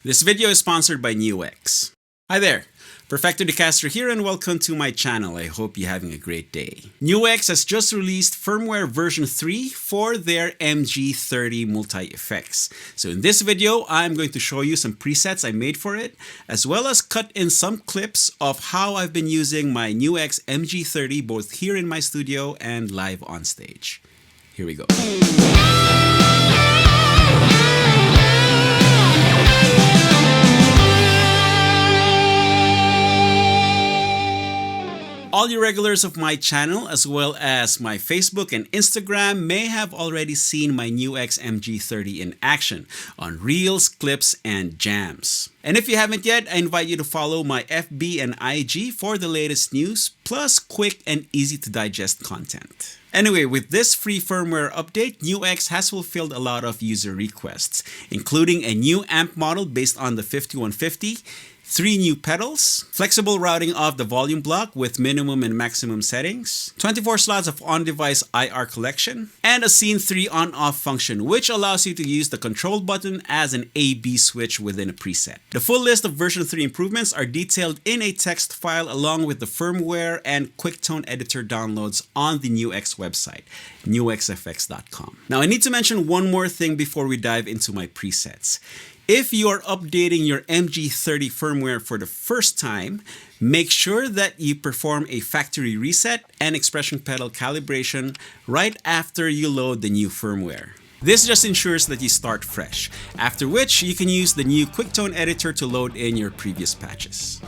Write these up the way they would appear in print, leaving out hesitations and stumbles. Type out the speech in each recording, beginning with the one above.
This video is sponsored by NUX. Hi there, Perfecto de Castro here and welcome to my channel. I hope you're having a great day. NUX has just released firmware version 3 for their MG30 multi-effects. So in this video, I'm going to show you some presets I made for it, as well as cut in some clips of how I've been using my NUX MG30 both here in my studio and live on stage. Here we go. All you regulars of my channel, as well as my Facebook and Instagram, may have already seen my NUX MG30 in action on Reels, Clips, and Jams. And if you haven't yet, I invite you to follow my FB and IG for the latest news, plus quick and easy to digest content. Anyway, with this free firmware update, NUX has fulfilled a lot of user requests, including a new amp model based on the 5150, 3 new pedals, flexible routing of the volume block with minimum and maximum settings, 24 slots of on-device IR collection, and a Scene 3 on-off function which allows you to use the control button as an A/B switch within a preset. The full list of version 3 improvements are detailed in a text file along with the firmware and QuickTone editor downloads on the NUX website, nuxfx.com. Now I need to mention one more thing before we dive into my presets. If you are updating your MG30 firmware for the first time, make sure that you perform a factory reset and expression pedal calibration right after you load the new firmware. This just ensures that you start fresh, after which you can use the new QuickTone editor to load in your previous patches.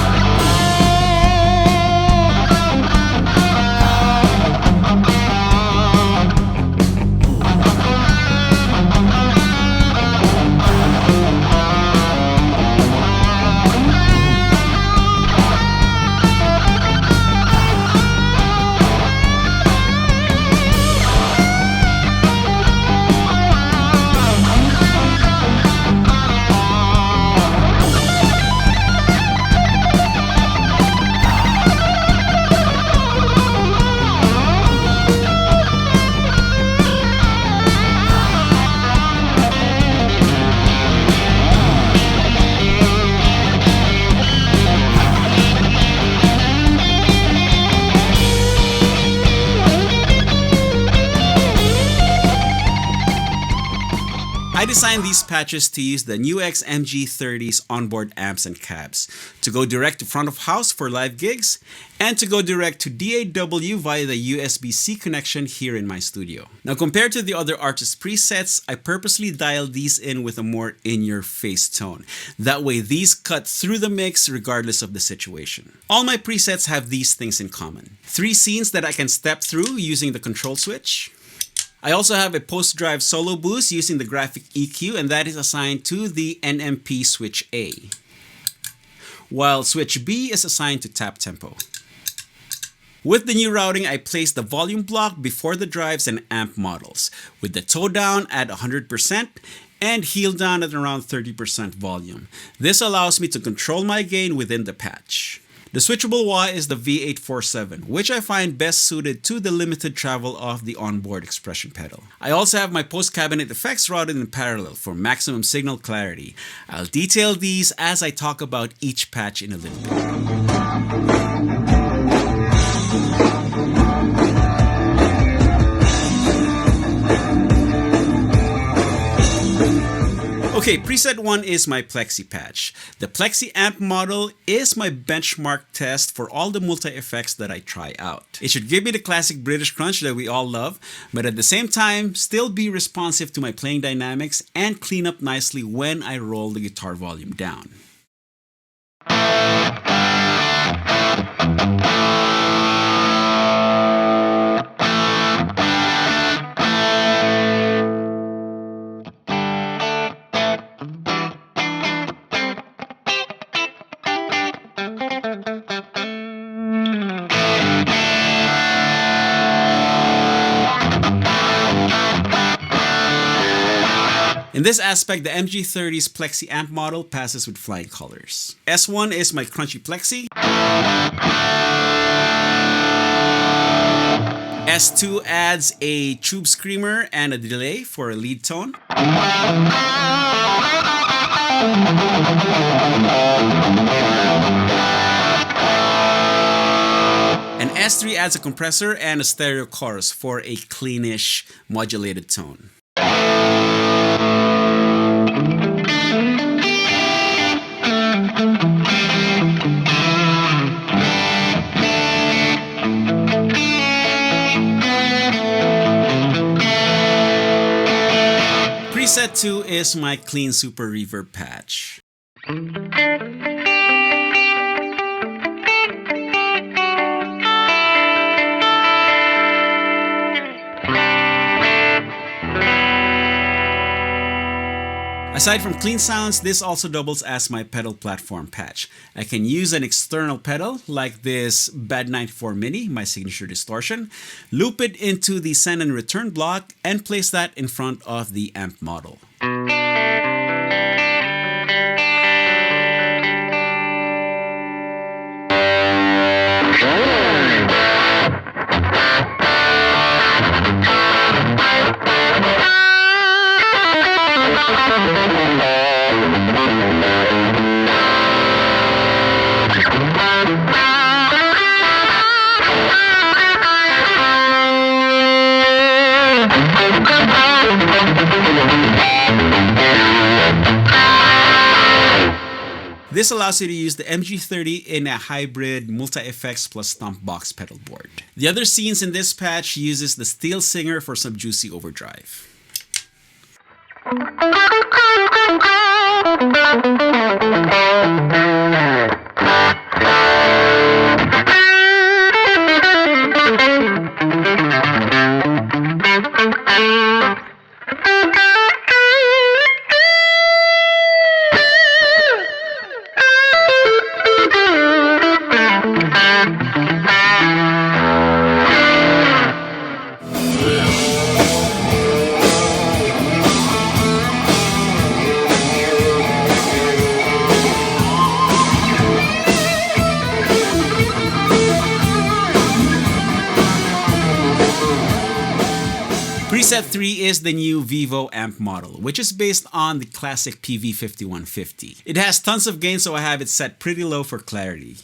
I designed these patches to use the NUX MG30's onboard amps and cabs, to go direct to front of house for live gigs, and to go direct to DAW via the USB-C connection here in my studio. Now compared to the other artist presets, I purposely dialed these in with a more in-your-face tone. That way these cut through the mix regardless of the situation. All my presets have these things in common. 3 scenes that I can step through using the control switch. I also have a post-drive solo boost using the graphic EQ, and that is assigned to the NMP switch A, while switch B is assigned to tap tempo. With the new routing, I placed the volume block before the drives and amp models, with the toe down at 100% and heel down at around 30% volume. This allows me to control my gain within the patch. The switchable wah is the V847, which I find best suited to the limited travel of the onboard expression pedal. I also have my post-cabinet effects routed in parallel for maximum signal clarity. I'll detail these as I talk about each patch in a little bit. Okay, preset 1 is my Plexi patch. The Plexi amp model is my benchmark test for all the multi-effects that I try out. It should give me the classic British crunch that we all love, but at the same time, still be responsive to my playing dynamics and clean up nicely when I roll the guitar volume down. In this aspect, the MG30's Plexi amp model passes with flying colors. S1 is my crunchy Plexi. S2 adds a tube screamer and a delay for a lead tone. And S3 adds a compressor and a stereo chorus for a cleanish modulated tone. Preset 2 is my clean super reverb patch. Aside from clean sounds, this also doubles as my pedal platform patch. I can use an external pedal like this Bad 94 Mini, my signature distortion, loop it into the send and return block, and place that in front of the amp model. This allows you to use the MG30 in a hybrid multi-effects plus stomp box pedal board. The other scenes in this patch uses the Steel Singer for some juicy overdrive. Preset 3 is the new VIVO amp model, which is based on the classic PV5150. It has tons of gain, so I have it set pretty low for clarity.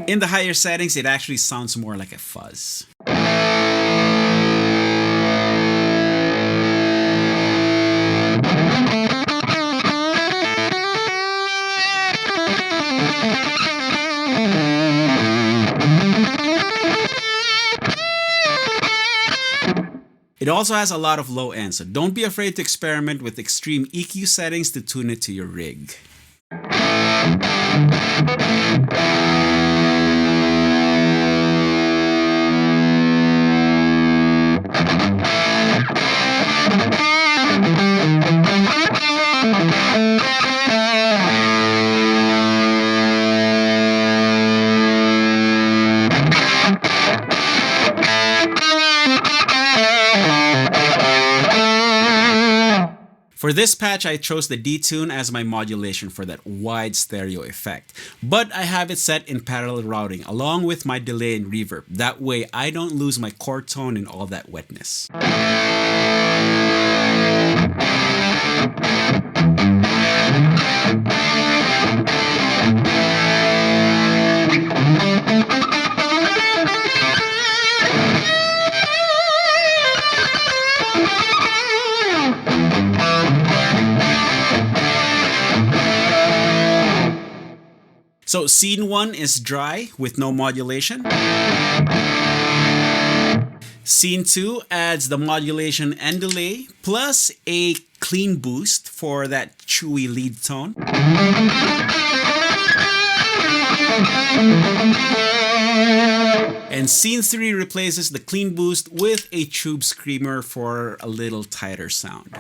In the higher settings, it actually sounds more like a fuzz. It also has a lot of low end, so don't be afraid to experiment with extreme EQ settings to tune it to your rig. For this patch, I chose the D-Tune as my modulation for that wide stereo effect. But I have it set in parallel routing along with my delay and reverb. That way, I don't lose my core tone in all that wetness. So scene 1 is dry with no modulation. Scene 2 adds the modulation and delay plus a clean boost for that chewy lead tone. And scene 3 replaces the clean boost with a tube screamer for a little tighter sound.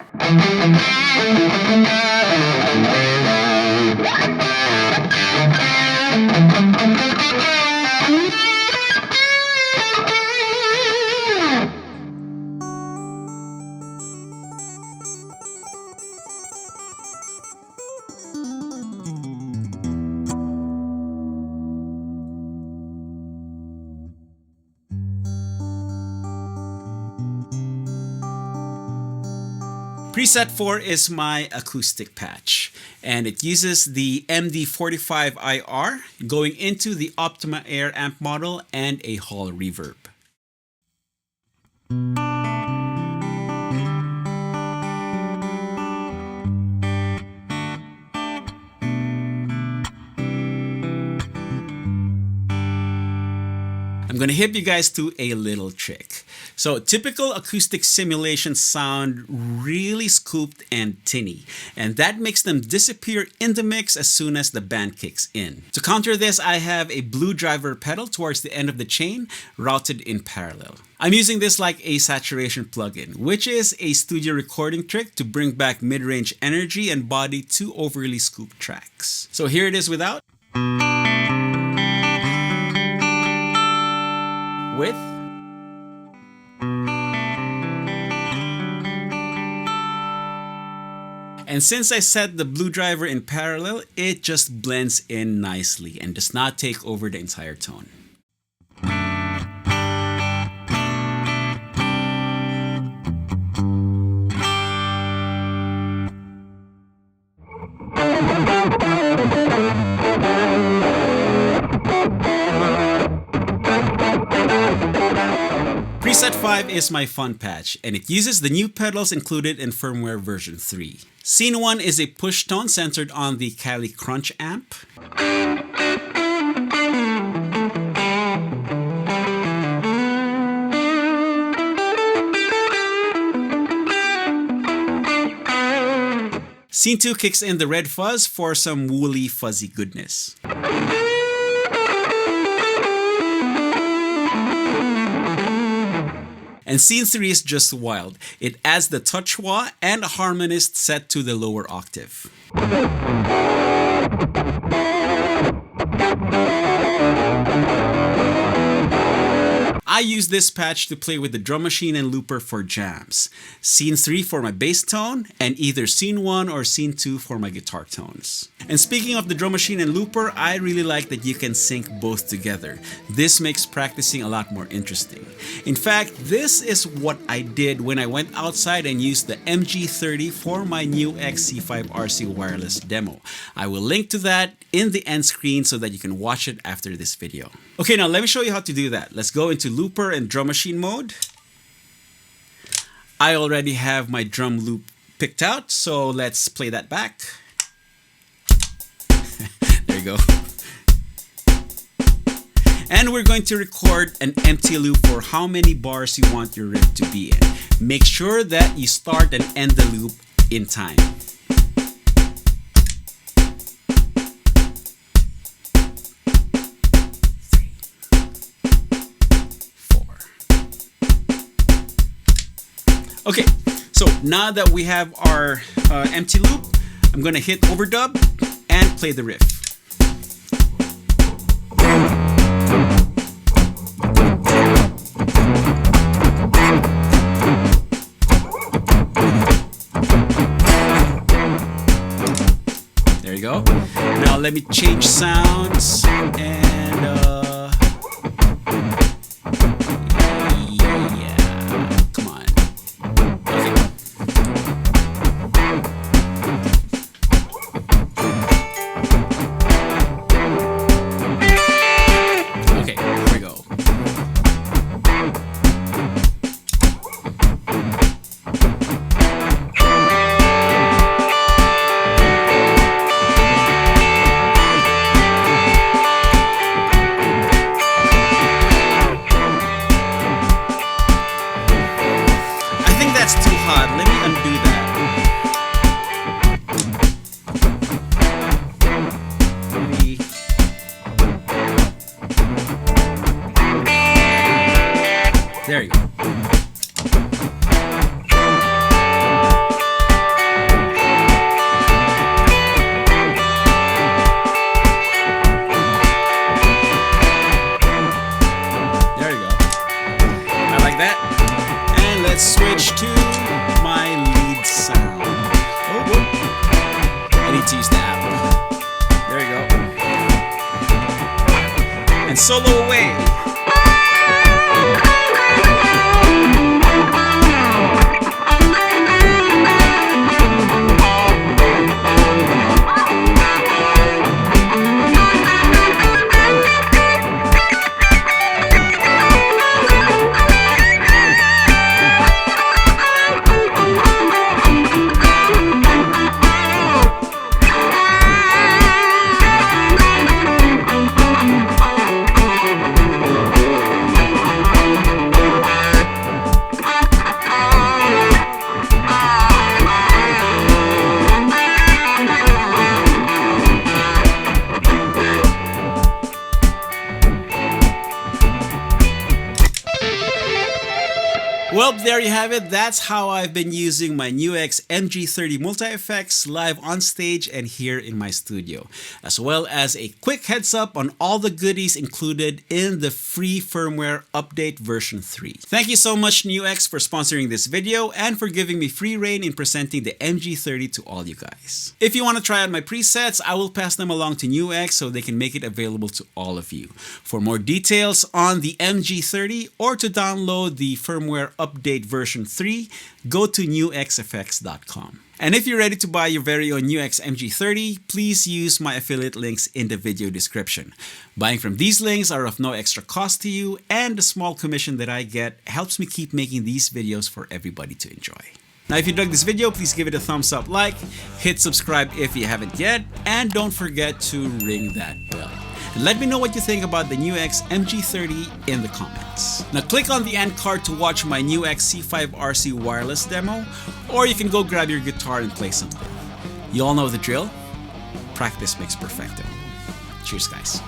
Preset 4 is my acoustic patch, and it uses the MD45IR going into the Optima Air amp model and a Hall reverb. I'm going to hip you guys to a little trick. So typical acoustic simulations sound really scooped and tinny, and that makes them disappear in the mix as soon as the band kicks in. To counter this, I have a blue driver pedal towards the end of the chain routed in parallel. I'm using this like a saturation plugin, which is a studio recording trick to bring back mid-range energy and body to overly scooped tracks. So here it is without. With. And since I set the blue driver in parallel, it just blends in nicely and does not take over the entire tone. Preset 5 is my fun patch, and it uses the new pedals included in Firmware version 3. Scene 1 is a push tone centered on the Cali Crunch amp. Scene 2 kicks in the red fuzz for some woolly fuzzy goodness. And scene 3 is just wild. It adds the touch wah and a harmonist set to the lower octave. I use this patch to play with the drum machine and looper for jams, scene 3 for my bass tone, and either scene 1 or scene 2 for my guitar tones. And speaking of the drum machine and looper, I really like that you can sync both together. This makes practicing a lot more interesting. In fact, this is what I did when I went outside and used the MG30 for my NUX C5RC wireless demo. I will link to that in the end screen so that you can watch it after this video. Okay, now let me show you how to do that. Let's go into looper and drum machine mode. I already have my drum loop picked out, so let's play that back. There you go. And we're going to record an empty loop for how many bars you want your riff to be in. Make sure that you start and end the loop in time. Okay, so now that we have our empty loop, I'm going to hit overdub and play the riff. There you go. Now let me change sounds and let me undo that. There you go. There you go. I like that. And let's switch to my lead sound. Oh, I need to use the apple. There you go. And solo away. Well, there you have it. That's how I've been using my NUX MG30 multi-effects live on stage and here in my studio, as well as a quick heads up on all the goodies included in the free firmware update version 3. Thank you so much NUX for sponsoring this video and for giving me free reign in presenting the MG30 to all you guys. If you want to try out my presets, I will pass them along to NUX so they can make it available to all of you. For more details on the MG30 or to download the firmware update version 3, go to nuxfx.com. And if you're ready to buy your very own NUX MG30, please use my affiliate links in the video description. Buying from these links are of no extra cost to you, and the small commission that I get helps me keep making these videos for everybody to enjoy. Now, if you dug this video, please give it a thumbs up like, hit subscribe if you haven't yet, and don't forget to ring that bell. And let me know what you think about the NUX MG30 in the comments. Now click on the end card to watch my NUX C5RC wireless demo, or you can go grab your guitar and play something. You all know the drill. Practice makes perfecto. Cheers, guys.